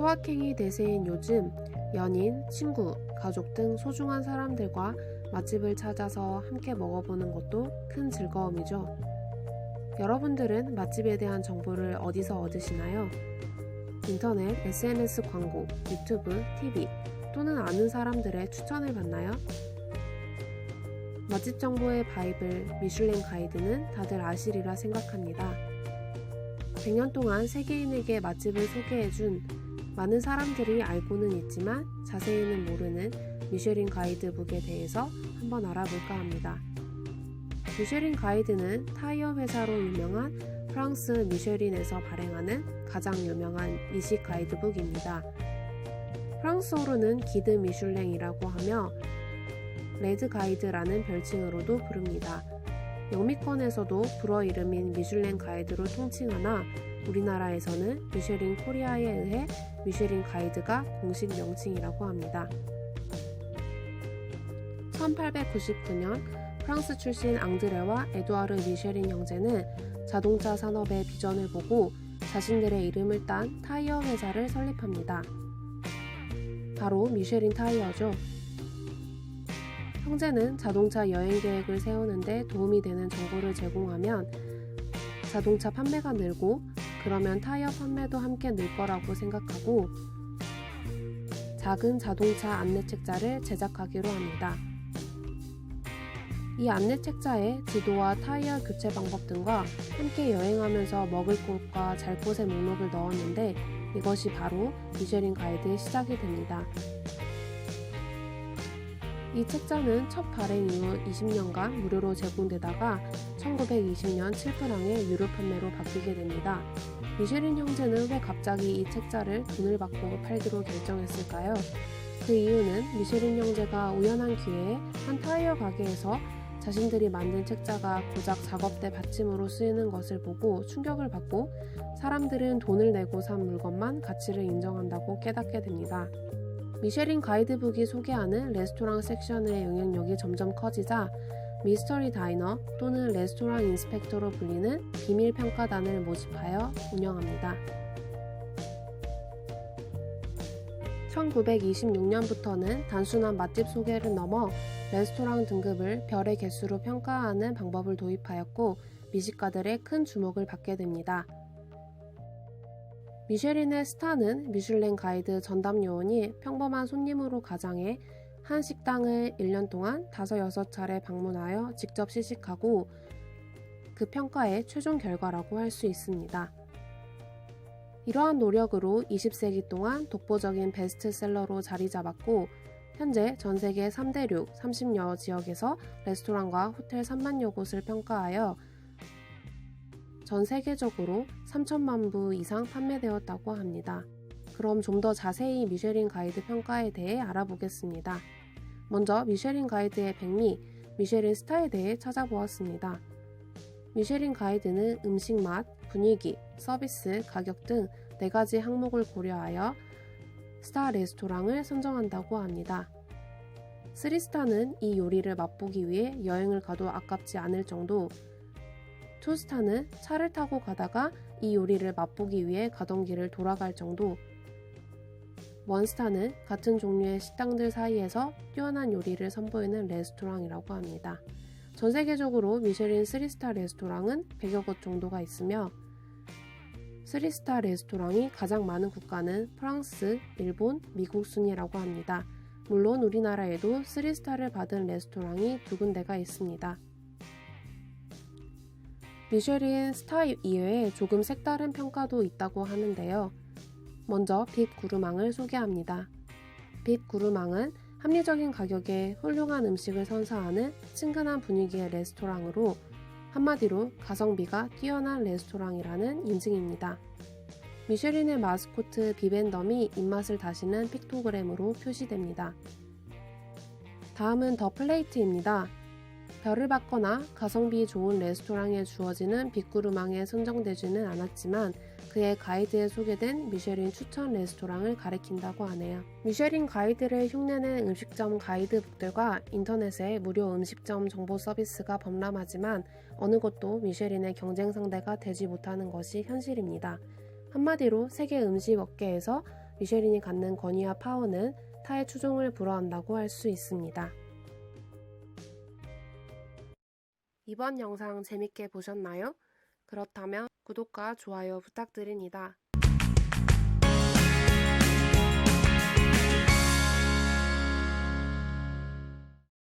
소확행이 대세인 요즘 연인, 친구, 가족 등 소중한 사람들과 맛집을 찾아서 함께 먹어보는 것도 큰 즐거움이죠. 여러분들은 맛집에 대한 정보를 어디서 얻으시나요? 인터넷, SNS 광고, 유튜브, TV 또는 아는 사람들의 추천을 받나요? 맛집 정보의 바이블 미슐랭 가이드는 다들 아시리라 생각합니다. 100년 동안 세계인에게 맛집을 소개해준 많은 사람들이 알고는 있지만 자세히는 모르는 미쉐린 가이드북에 대해서 한번 알아볼까 합니다. 미쉐린 가이드는 타이어 회사로 유명한 프랑스 미쉐린에서 발행하는 가장 유명한 미식 가이드북입니다. 프랑스어로는 기드 미슐랭이라고 하며 레드 가이드라는 별칭으로도 부릅니다. 영미권에서도 불어 이름인 미슐랭 가이드로 통칭하나 우리나라에서는 미쉐린 코리아에 의해 미쉐린 가이드가 공식 명칭이라고 합니다. 1899년 프랑스 출신 앙드레와 에두아르 미쉐린 형제는 자동차 산업의 비전을 보고 자신들의 이름을 딴 타이어 회사를 설립합니다. 바로 미쉐린 타이어죠. 형제는 자동차 여행 계획을 세우는데 도움이 되는 정보를 제공하면 자동차 판매가 늘고 그러면 타이어 판매도 함께 늘 거라고 생각하고 작은 자동차 안내책자를 제작하기로 합니다. 이 안내책자에 지도와 타이어 교체 방법 등과 함께 여행하면서 먹을 곳과 잘 곳의 목록을 넣었는데 이것이 바로 미쉐린 가이드의 시작이 됩니다. 이 책자는 첫 발행 이후 20년간 무료로 제공되다가 1920년 7프랑의 유료 판매로 바뀌게 됩니다. 미쉐린 형제는 왜 갑자기 이 책자를 돈을 받고 팔기로 결정했을까요? 그 이유는 미쉐린 형제가 우연한 기회에 한 타이어 가게에서 자신들이 만든 책자가 고작 작업대 받침으로 쓰이는 것을 보고 충격을 받고 사람들은 돈을 내고 산 물건만 가치를 인정한다고 깨닫게 됩니다. 미쉐린 가이드북이 소개하는 레스토랑 섹션의 영향력이 점점 커지자 미스터리 다이너 또는 레스토랑 인스펙터로 불리는 비밀 평가단을 모집하여 운영합니다. 1926년부터는 단순한 맛집 소개를 넘어 레스토랑 등급을 별의 개수로 평가하는 방법을 도입하였고 미식가들의 큰 주목을 받게 됩니다. 미쉐린의 스타는 미슐랭 가이드 전담 요원이 평범한 손님으로 가장해 한 식당을 1년 동안 5-6차례 방문하여 직접 시식하고 그 평가의 최종 결과라고 할 수 있습니다. 이러한 노력으로 20세기 동안 독보적인 베스트셀러로 자리 잡았고 현재 전 세계 3대륙 30여 지역에서 레스토랑과 호텔 3만여 곳을 평가하여 전 세계적으로 3천만 부 이상 판매되었다고 합니다. 그럼 좀 더 자세히 미쉐린 가이드 평가에 대해 알아보겠습니다. 먼저 미쉐린 가이드의 백미, 미쉐린 스타에 대해 찾아보았습니다. 미쉐린 가이드는 음식 맛, 분위기, 서비스, 가격 등 4가지 항목을 고려하여 스타 레스토랑을 선정한다고 합니다. 3스타는 이 요리를 맛보기 위해 여행을 가도 아깝지 않을 정도, 2스타는 차를 타고 가다가 이 요리를 맛보기 위해 가던 길을 돌아갈 정도, 1스타는 같은 종류의 식당들 사이에서 뛰어난 요리를 선보이는 레스토랑이라고 합니다. 전 세계적으로 미쉐린 3스타 레스토랑은 100여 곳 정도가 있으며 3스타 레스토랑이 가장 많은 국가는 프랑스, 일본, 미국 순이라고 합니다. 물론 우리나라에도 3스타를 받은 레스토랑이 2군데가 있습니다. 미쉐린 스타 이외에 조금 색다른 평가도 있다고 하는데요. 먼저 빕 구르망을 소개합니다. 빕 구르망은 합리적인 가격에 훌륭한 음식을 선사하는 친근한 분위기의 레스토랑으로 한마디로 가성비가 뛰어난 레스토랑이라는 인증입니다. 미쉐린의 마스코트 비벤덤이 입맛을 다시는 픽토그램으로 표시됩니다. 다음은 더 플레이트입니다. 별을 받거나 가성비 좋은 레스토랑에 주어지는 빅구르망에 선정되지는 않았지만 그의 가이드에 소개된 미쉐린 추천 레스토랑을 가리킨다고 하네요. 미쉐린 가이드를 흉내낸 음식점 가이드북들과 인터넷의 무료 음식점 정보 서비스가 범람하지만 어느 곳도 미쉐린의 경쟁 상대가 되지 못하는 것이 현실입니다. 한마디로 세계 음식 업계에서 미쉐린이 갖는 권위와 파워는 타의 추종을 불허한다고 할 수 있습니다. 이번 영상 재밌게 보셨나요? 그렇다면 구독과 좋아요 부탁드립니다.